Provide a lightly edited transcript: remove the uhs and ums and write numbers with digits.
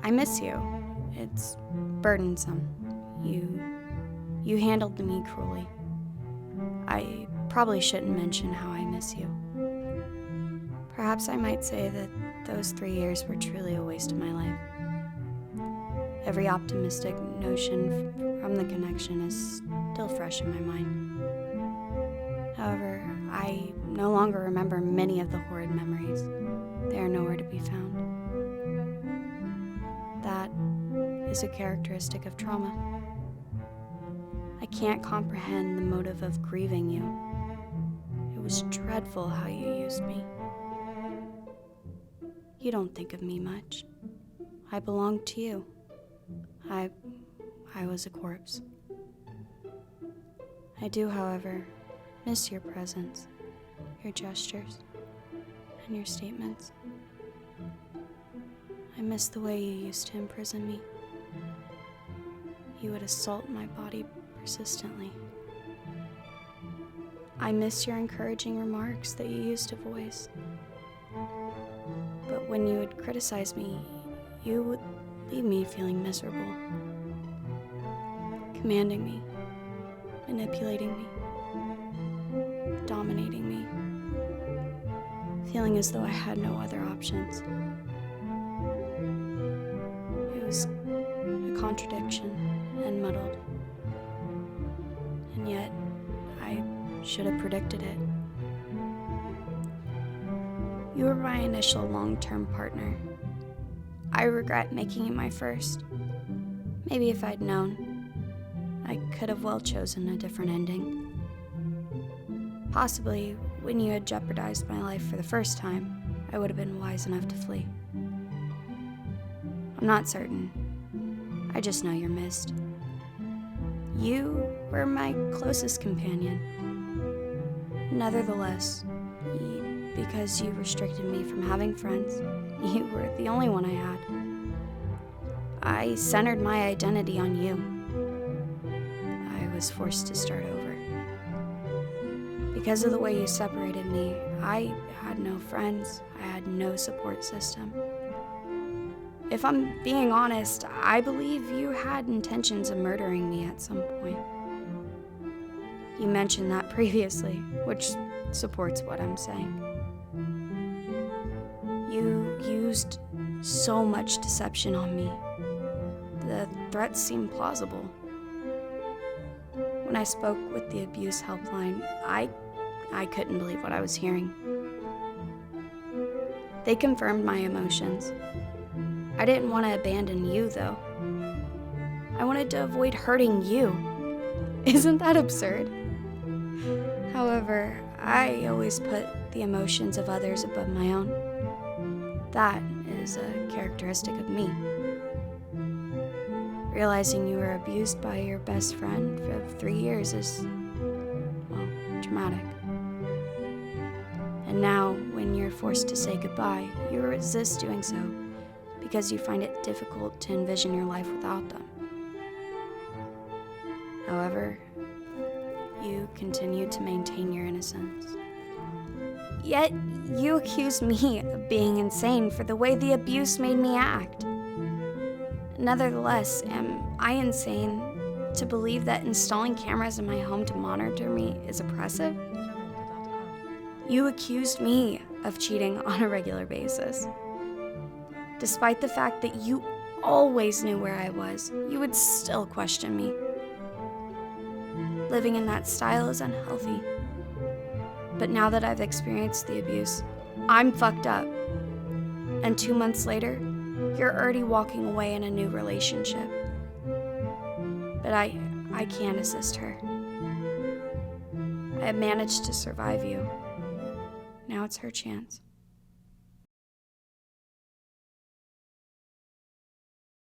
I miss you. It's burdensome. You handled me cruelly. I probably shouldn't mention how I miss you. Perhaps I might say that those 3 years were truly a waste of my life. Every optimistic notion from the connection is still fresh in my mind. However, I no longer remember many of the horrid memories. They are nowhere to be found. That is a characteristic of trauma. I can't comprehend the motive of grieving you. It was dreadful how you used me. You don't think of me much. I belonged to you. I was a corpse. I do, however, miss your presence, your gestures, and your statements. I miss the way you used to imprison me. You would assault my body persistently. I miss your encouraging remarks that you used to voice. But when you would criticize me, you would leave me feeling miserable, commanding me, manipulating me, dominating me, feeling as though I had no other options. It was a contradiction and muddled, and yet I should have predicted it. You were my initial long-term partner. I regret making you my first. Maybe if I'd known, I could have well chosen a different ending. Possibly, when you had jeopardized my life for the first time, I would have been wise enough to flee. I'm not certain. I just know you're missed. You were my closest companion. Nevertheless, because you restricted me from having friends, you were the only one I had. I centered my identity on you. I was forced to start over. Because of the way you separated me, I had no friends. I had no support system. If I'm being honest, I believe you had intentions of murdering me at some point. You mentioned that previously, which supports what I'm saying. You used so much deception on me. The threats seemed plausible. When I spoke with the abuse helpline, I couldn't believe what I was hearing. They confirmed my emotions. I didn't want to abandon you, though. I wanted to avoid hurting you. Isn't that absurd? However, I always put the emotions of others above my own. That is a characteristic of me. Realizing you were abused by your best friend for 3 years is, well, traumatic. And now, when you're forced to say goodbye, you resist doing so because you find it difficult to envision your life without them. However, you continue to maintain your innocence. Yet, you accused me of being insane for the way the abuse made me act. Nevertheless, am I insane to believe that installing cameras in my home to monitor me is oppressive? You accused me of cheating on a regular basis. Despite the fact that you always knew where I was, you would still question me. Living in that style is unhealthy. But now that I've experienced the abuse, I'm fucked up. And 2 months later, you're already walking away in a new relationship. But I can't assist her. I have managed to survive you. Now it's her chance.